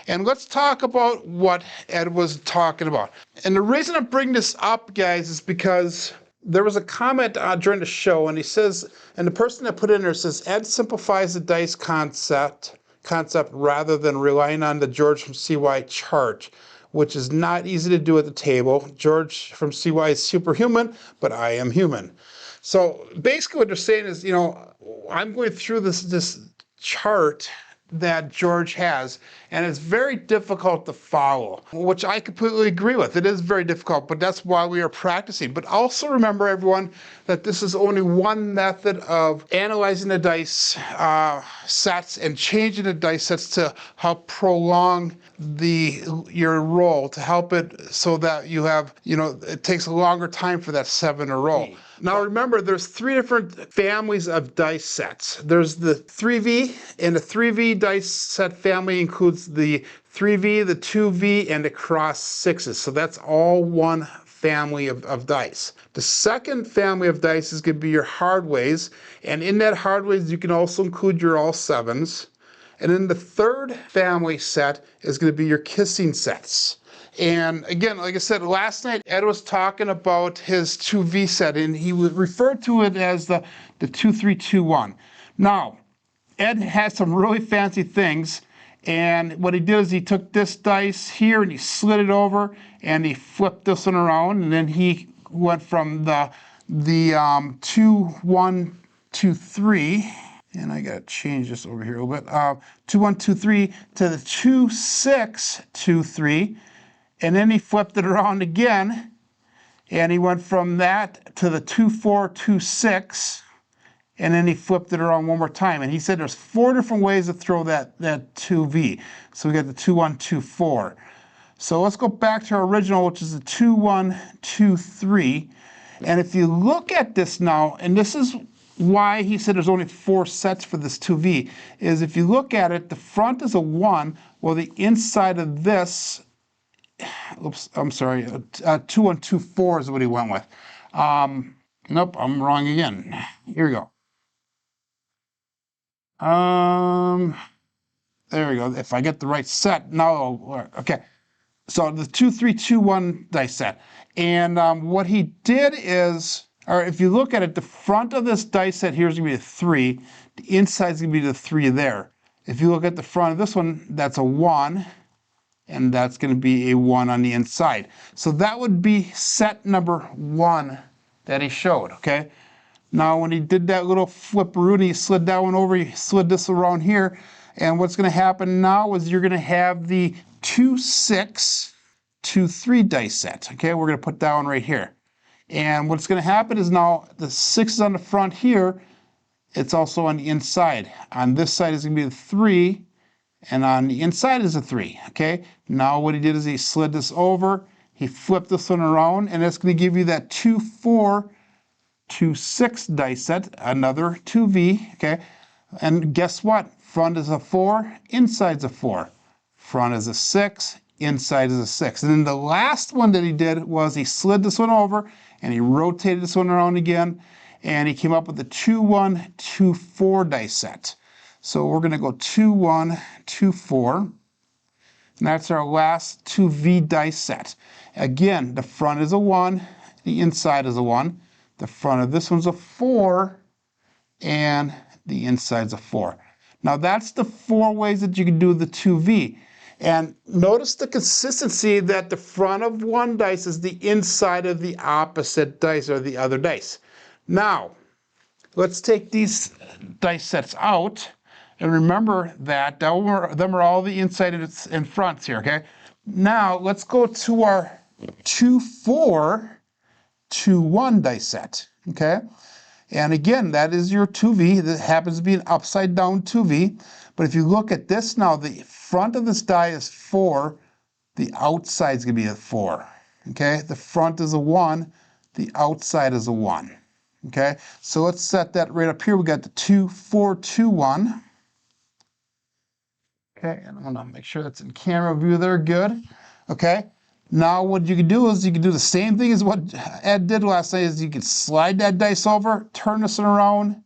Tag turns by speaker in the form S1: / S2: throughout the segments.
S1: And let's talk about what Ed was talking about. And the reason I'm bringing this up, guys, is because there was a comment during the show, and he says, and the person that put in there says, Ed simplifies the dice concept rather than relying on the George from CY chart, which is not easy to do at the table. George from CY is superhuman, but I am human. So basically what they're saying is, you know, I'm going through this chart that George has, and it's very difficult to follow, which I completely agree with. It is very difficult, but that's why we are practicing. But also remember, everyone, that this is only one method of analyzing the dice sets and changing the dice sets to help prolong your roll, to help it so that you have, you know, it takes a longer time for that 7 to roll. Now remember, there's 3 different families of dice sets. There's the 3V, and the 3V dice set family includes the 3V, the 2V, and the cross 6s. So that's all one family of dice. The second family of dice is going to be your hardways, and in that hardways you can also include your all 7s. And then the third family set is going to be your kissing sets. And again, like I said, last night Ed was talking about his 2V set, and he referred to it as the 2-3-2-1. Now, Ed has some really fancy things, and what he did is he took this dice here and he slid it over and he flipped this one around, and then he went from the 2-1-2-3. And I gotta change this over here a little bit. 2-1-2-3 to the 2-6-2-3. And then he flipped it around again, and he went from that to the 2-4-2-6, and then he flipped it around one more time. And he said there's 4 different ways to throw that 2V. So we got the 2-1-2-4. So let's go back to our original, which is the 2-1-2-3. And if you look at this now, and this is why he said there's only 4 sets for this 2V, is if you look at it, the front is a 1, while the inside of this, oops, I'm sorry, 2-1-2-4 is what he went with. Nope, I'm wrong again. Here we go. There we go. If I get the right set, now, okay. So the 2-3-2-1 dice set. And what he did is, or if you look at it, the front of this dice set here is going to be a 3. The inside is going to be the 3 there. If you look at the front of this one, that's a 1. And that's going to be a 1 on the inside. So that would be set number 1 that he showed, okay? Now when he did that little flipperoo and he slid that one over, he slid this around here, and what's going to happen now is you're going to have the 2-6-2-3 dice set, okay? We're going to put that one right here. And what's going to happen is now the 6 is on the front here, it's also on the inside. On this side is going to be the 3, and on the inside is a 3, okay? Now what he did is he slid this over, he flipped this one around, and it's going to give you that 2-4-2-6 dice set, another 2V, okay? And guess what? Front is a 4, inside's a 4. Front is a 6, inside is a 6. And then the last one that he did was he slid this one over, and he rotated this one around again, and he came up with the 2-1-2-4 dice set. So we're going to go 2-1-2-4, and that's our last 2V dice set. Again, the front is a 1, the inside is a 1. The front of this one's a 4, and the inside's a 4. Now that's the 4 ways that you can do the 2V. And notice the consistency that the front of one dice is the inside of the opposite dice or the other dice. Now, let's take these dice sets out. And remember that them are all the inside and fronts here, okay? Now, let's go to our 2-4-2-1 dice set, okay? And again, that is your 2V. That happens to be an upside down 2V. But if you look at this now, the front of this die is 4. The outside is going to be a 4, okay? The front is a 1. The outside is a 1, okay? So let's set that right up here. We got the 2-4-2-1. Okay, and I'm gonna make sure that's in camera view there, good. Okay, now what you can do is you can do the same thing as what Ed did last night, is you can slide that dice over, turn this one around,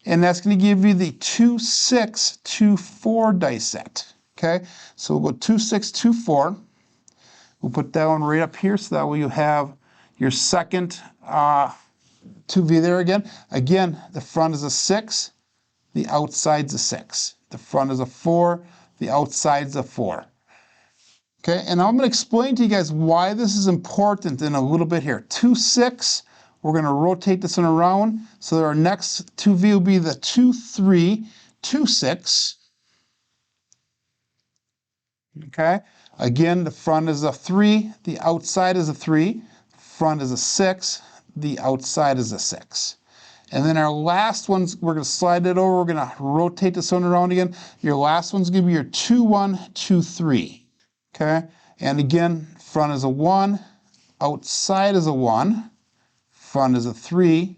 S1: and that's gonna give you the 2-6-2-4 dice set, Okay, so we'll go 2, 6, 2, 4. We'll put that one right up here so that way you have your second 2V there again. Again, the front is a 6, the outside's a 6. The front is a 4, the outside's a 4. Okay, and I'm going to explain to you guys why this is important in a little bit here. 2, 6, we're going to rotate this one around. So our next 2V will be the 2, 3, 2, 6. Okay, again, the front is a 3, the outside is a 3, front is a 6, the outside is a 6. And then our last one's, we're going to slide it over, we're going to rotate this one around again. Your last one's going to be your 2, 1, 2, 3. Okay, and again, front is a 1, outside is a 1, front is a 3,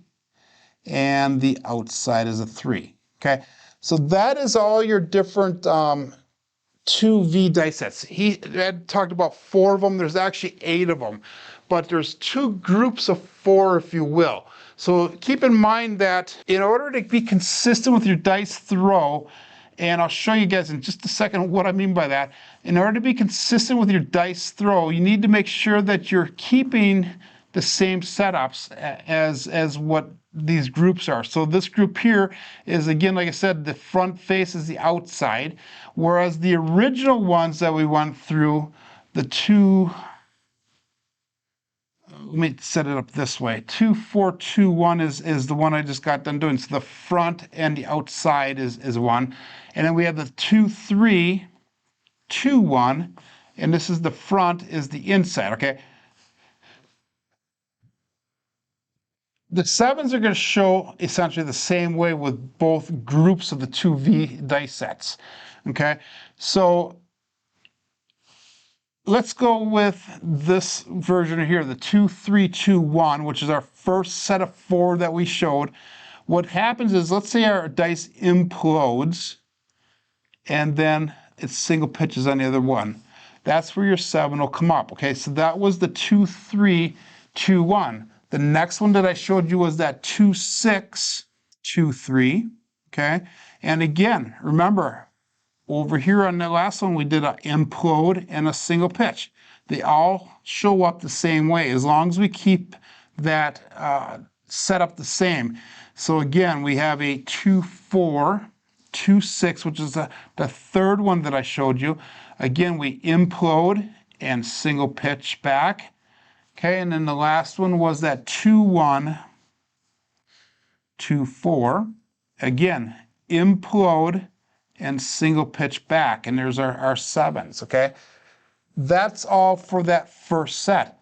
S1: and the outside is a 3. Okay, so that is all your different 2V dice sets. He had talked about 4 of them. There's actually 8 of them, but there's 2 groups of 4, if you will. So keep in mind that in order to be consistent with your dice throw, and I'll show you guys in just a second what I mean by that. In order to be consistent with your dice throw, you need to make sure that you're keeping the same setups as what these groups are. So this group here is, again, like I said, the front face is the outside, whereas the original ones that we went through, the 2, let me set it up this way. 2, 4, 2, 1 is the one I just got done doing. So the front and the outside is 1. And then we have the 2, 3, 2, 1. And this is the front is the inside, okay? The 7s are going to show essentially the same way with both groups of the 2V dice sets, okay? So let's go with this version here, the 2, 3, 2, 1, which is our first set of 4 that we showed. What happens is, let's say our dice implodes, and then it's single pitches on the other one. That's where your 7 will come up, okay? So that was the 2, 3, 2, 1. The next one that I showed you was that 2, 6, 2, 3, okay? And again, remember, over here on the last one, we did an implode and a single pitch. They all show up the same way as long as we keep that set up the same. So again, we have a 2, 4, 2, 6, which is the third one that I showed you. Again, we implode and single pitch back. Okay, and then the last one was that 2, 1, 2, 4. Again, implode and single pitch back, and there's our 7s, okay? That's all for that first set.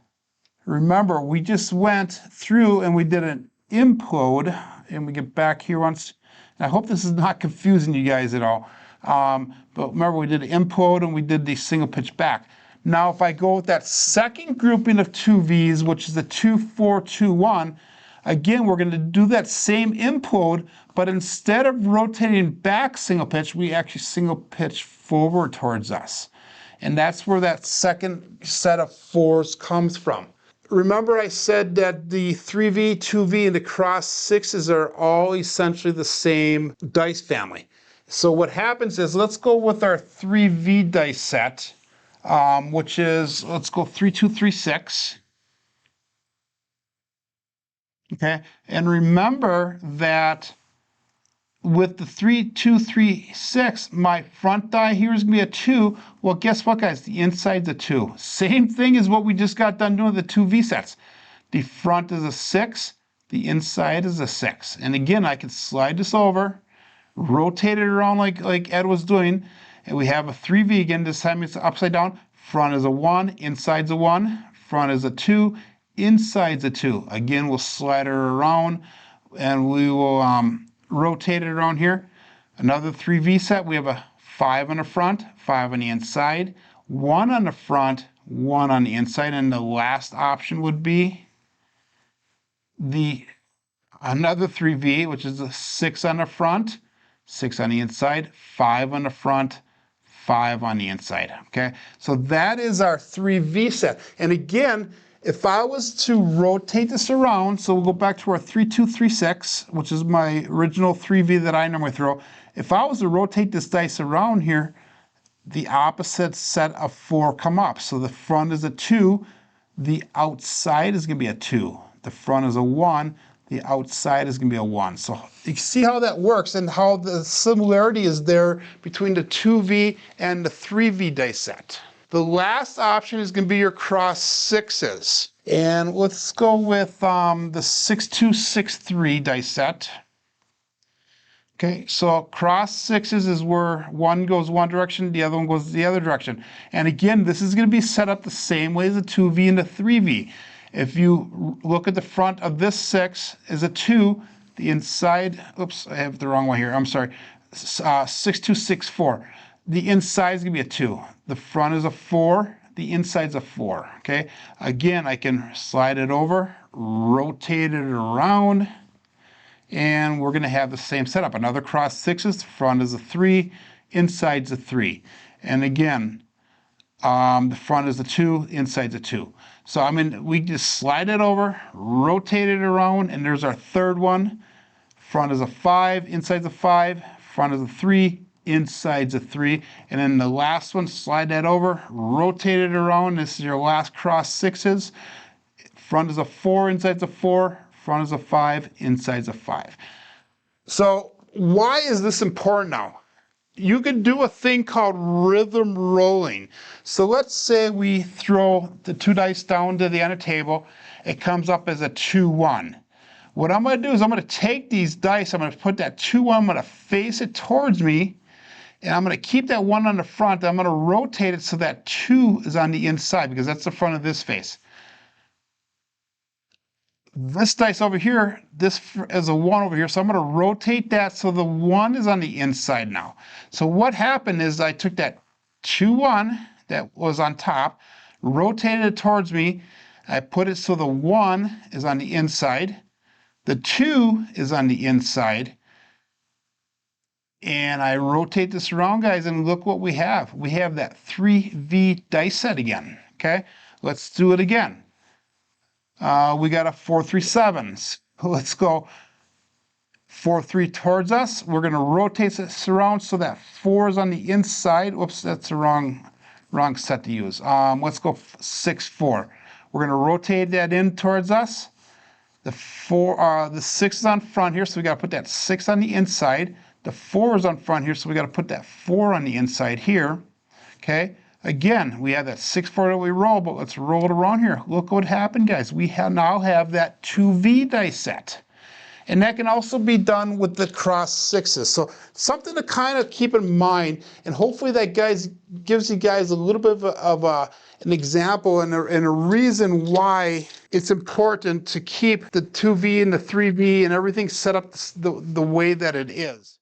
S1: Remember, we just went through and we did an implode, and we get back here once. And I hope this is not confusing you guys at all. But remember, we did an implode and we did the single pitch back. Now, if I go with that second grouping of 2Vs, which is the 2, 4, 2, 1, again, we're going to do that same implode, but instead of rotating back single pitch, we actually single pitch forward towards us. And that's where that second set of 4s comes from. Remember I said that the 3V, 2V, and the cross 6s are all essentially the same dice family. So what happens is, let's go with our 3V dice set. Which is, let's go 3, 2, 3, 6. Okay, and remember that with the 3, 2, 3, 6, my front die here is going to be a 2. Well, guess what, guys? The inside's a 2. Same thing as what we just got done doing with the 2V sets. The front is a 6, the inside is a 6. And again, I can slide this over, rotate it around like Ed was doing, and we have a 3V again. This time it's upside down. Front is a 1, inside's a 1, front is a 2, inside's a 2. Again, we'll slide it around and we will rotate it around here. Another 3V set. We have a 5 on the front, 5 on the inside, 1 on the front, 1 on the inside, and the last option would be another 3V, which is a 6 on the front, 6 on the inside, 5 on the front, 5 on the inside, okay? So that is our 3V set. And again, if I was to rotate this around, so we'll go back to our 3, 2, 3, 6, which is my original 3V that I normally throw. If I was to rotate this dice around here, the opposite set of 4 come up. So the front is a 2, the outside is going to be a 2. The front is a 1, the outside is going to be a 1. So you see how that works and how the similarity is there between the 2V and the 3V dice set. The last option is going to be your cross sixes. And let's go with the 6263 dice set. Okay, so cross sixes is where one goes one direction, the other one goes the other direction. And again, this is going to be set up the same way as the 2V and the 3V. If you look at the front of this 6 is a 2, the inside, oops, I have the wrong one here, I'm sorry, 6264. The inside is going to be a 2. The front is a 4, the inside's a 4, okay? Again, I can slide it over, rotate it around, and we're going to have the same setup. Another cross sixes, front is a 3, inside's a 3. And again, the front is a 2, inside's a 2. So I mean, we just slide it over, rotate it around, and there's our third one. Front is a 5, inside's a 5, front is a 3, inside's a 3. And then the last one, slide that over, rotate it around. This is your last cross sixes. Front is a 4, inside's a 4, front is a 5, inside's a 5. So why is this important now? You can do a thing called rhythm rolling. So let's say we throw the 2 dice down to the end of the table. It comes up as a 2-1. What I'm going to do is I'm going to take these dice, I'm going to put that 2-1, I'm going to face it towards me, and I'm going to keep that 1 on the front. I'm going to rotate it so that 2 is on the inside because that's the front of this face. This dice over here, this is a 1 over here, so I'm going to rotate that so the 1 is on the inside now. So what happened is I took that 2-1 that was on top, rotated it towards me, I put it so the 1 is on the inside, the 2 is on the inside, and I rotate this around, guys, and look what we have. We have that 3V dice set again, okay? Let's do it again. We got a 4-3-7s. Let's go 4-3 towards us. We're going to rotate this around so that 4 is on the inside. Whoops, that's the wrong set to use. Let's go 6-4. We're going to rotate that in towards us. The 6 is on front here, so we got to put that 6 on the inside. The 4 is on front here, so we got to put that 4 on the inside here. Okay. Again, we have that 6-4 that we roll, but let's roll it around here. Look what happened, guys. We now have that 2V dice set. And that can also be done with the cross sixes. So something to kind of keep in mind, and hopefully that gives you guys a little bit of an example and a reason why it's important to keep the 2V and the 3V and everything set up the way that it is.